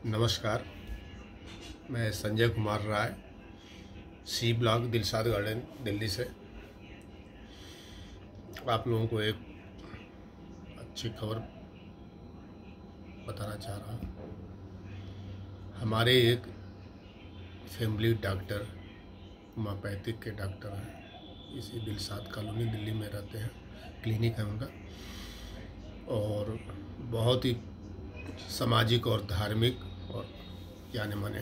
नमस्कार, मैं Sanjay Kumar Rai, C block Dilshad garden Delhi से आप लोगों को एक अच्छी खबर बताना चाह रहा हूँ। हमारे एक फैमिली डॉक्टर होम्योपैथिक के डॉक्टर हैं, इसी दिलशाद कॉलोनी दिल्ली में रहते हैं, क्लिनिक है उनका, और बहुत ही सामाजिक और धार्मिक और जाने माने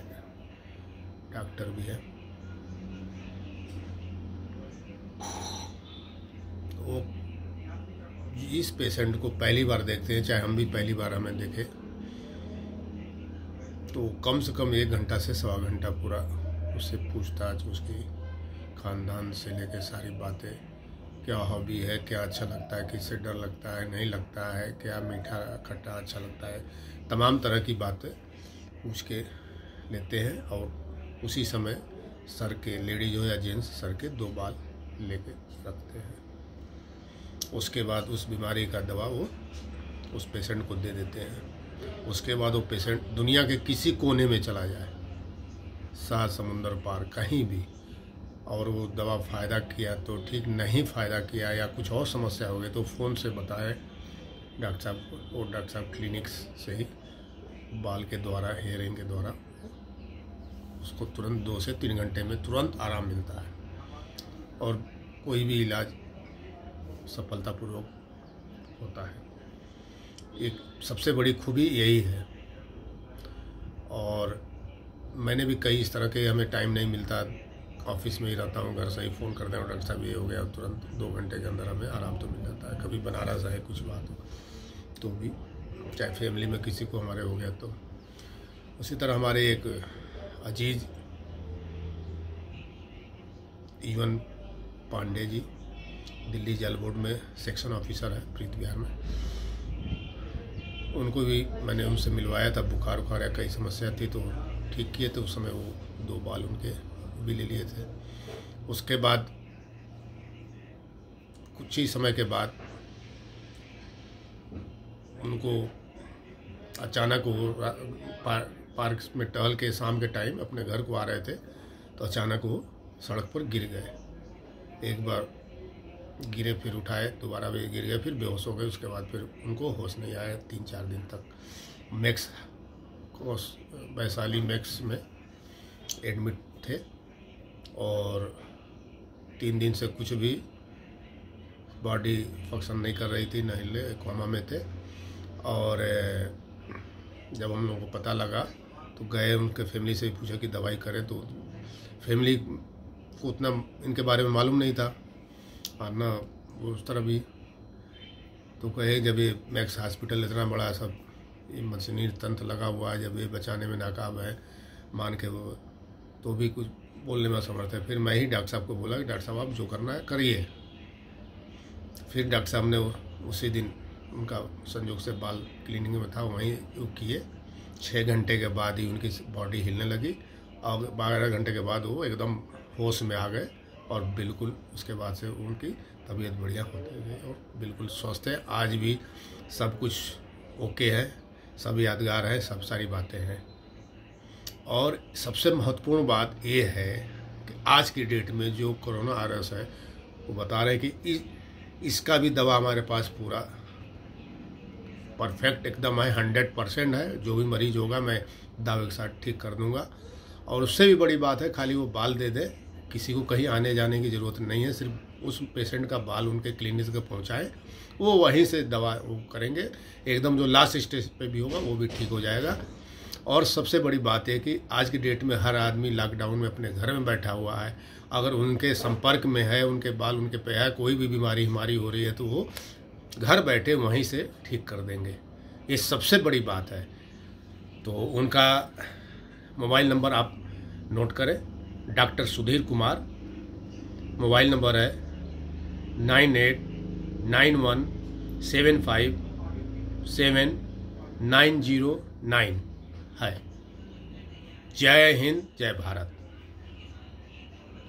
डॉक्टर भी है। वो इस पेशेंट को पहली बार देखते हैं, चाहे हम भी पहली बार हमें देखे, तो कम से कम 1 घंटा से सवा घंटा पूरा उससे पूछताछ, उसकी खानदान से लेकर सारी बातें, क्या हॉबी है, क्या अच्छा लगता है, किससे डर लगता है, नहीं लगता है, क्या मीठा खट्टा अच्छा लगता है, तमाम तरह की बातें पूछ के लेते हैं। और उसी समय सर के, लेडीज हो या जेंट्स, सर के 2 बाल लेके रखते हैं। उसके बाद उस बीमारी का दवा वो उस पेशेंट को दे देते हैं। उसके बाद वो पेशेंट दुनिया के किसी कोने में चला जाए, 7 समुंदर पार कहीं भी, और वो दवा फ़ायदा किया तो ठीक, नहीं फ़ायदा किया या कुछ और समस्या हो गई तो फ़ोन से बताए डॉक्टर साहब को। वो डॉक्टर साहब क्लिनिक से ही बाल के द्वारा, हेयरिंग के द्वारा उसको तुरंत 2 से 3 घंटे में तुरंत आराम मिलता है, और कोई भी इलाज सफलतापूर्वक होता है। एक सबसे बड़ी खूबी यही है। और मैंने भी कई इस तरह के, हमें टाइम नहीं मिलता, ऑफिस में ही रहता हूँ, घर से ही फ़ोन करते हैं, डॉक्टर साहब ये हो गया, तुरंत 2 घंटे के अंदर हमें आराम तो मिल जाता है। कभी बनारस है, कुछ बात हो तो भी, चाहे फैमिली में किसी को हमारे हो गया तो। उसी तरह हमारे एक अजीज ईवन पांडे जी, दिल्ली जल बोर्ड में सेक्शन ऑफिसर है, प्रीत विहार में, उनको भी मैंने उनसे मिलवाया था। बुखार उखार या कई समस्या थी तो ठीक किए थे। उस समय वो 2 बाल उनके भी ले लिए थे। उसके बाद कुछ ही समय के बाद उनको अचानक वो पार्क में टहल के शाम के टाइम अपने घर को आ रहे थे तो अचानक वो सड़क पर गिर गए। एक बार गिरे, फिर उठाए, दोबारा भी गिर गए, फिर बेहोश हो गए। उसके बाद फिर उनको होश नहीं आया 3-4 दिन तक। मैक्स वैशाली मैक्स में एडमिट थे, और 3 दिन से कुछ भी बॉडी फंक्शन नहीं कर रही थी, न हिले, कोमा में थे। और जब हम लोगों को पता लगा तो गए, उनके फैमिली से पूछा कि दवाई करें, तो फैमिली को उतना इनके बारे में मालूम नहीं था, और ना उस तरह भी। तो कहे जब ये मैक्स हॉस्पिटल इतना बड़ा, सब मशीनरी तंत्र लगा हुआ है, जब ये बचाने में नाकाम है मान के, वो तो भी कुछ बोलने में असमर्थ है। फिर मैं ही डॉक्टर साहब को बोला कि डॉक्टर साहब आप जो करना है करिए। फिर डॉक्टर साहब ने उसी दिन, उनका संयोग से बाल क्लिनिक में था, वहीं किए। 6 घंटे के बाद ही उनकी बॉडी हिलने लगी, और 12 घंटे के बाद वो एकदम होश में आ गए, और बिल्कुल उसके बाद से उनकी तबीयत बढ़िया होती गई और बिल्कुल स्वस्थ है। आज भी सब कुछ ओके है, सब यादगार है, सब सारी बातें हैं। और सबसे महत्वपूर्ण बात ये है कि आज की डेट में जो कोरोना वायरस है, वो बता रहे हैं कि इसका भी दवा हमारे पास पूरा परफेक्ट एकदम है, 100% है। जो भी मरीज होगा मैं दावे के साथ ठीक कर दूंगा। और उससे भी बड़ी बात है, खाली वो बाल दे दे, किसी को कहीं आने जाने की ज़रूरत नहीं है। सिर्फ उस पेशेंट का बाल उनके क्लिनिक तक पहुंचाए, वो वहीं से दवा वो करेंगे। एकदम जो लास्ट स्टेज पे भी होगा वो भी ठीक हो जाएगा। और सबसे बड़ी बात है कि आज की डेट में हर आदमी लॉकडाउन में अपने घर में बैठा हुआ है। अगर उनके संपर्क में है, उनके बाल उनके पे है, कोई भी बीमारी हमारी हो रही है, तो वो घर बैठे वहीं से ठीक कर देंगे। ये सबसे बड़ी बात है। तो उनका मोबाइल नंबर आप नोट करें, doctor Sudhir Kumar, mobile number है 9891757909 है। जय हिंद, जय भारत।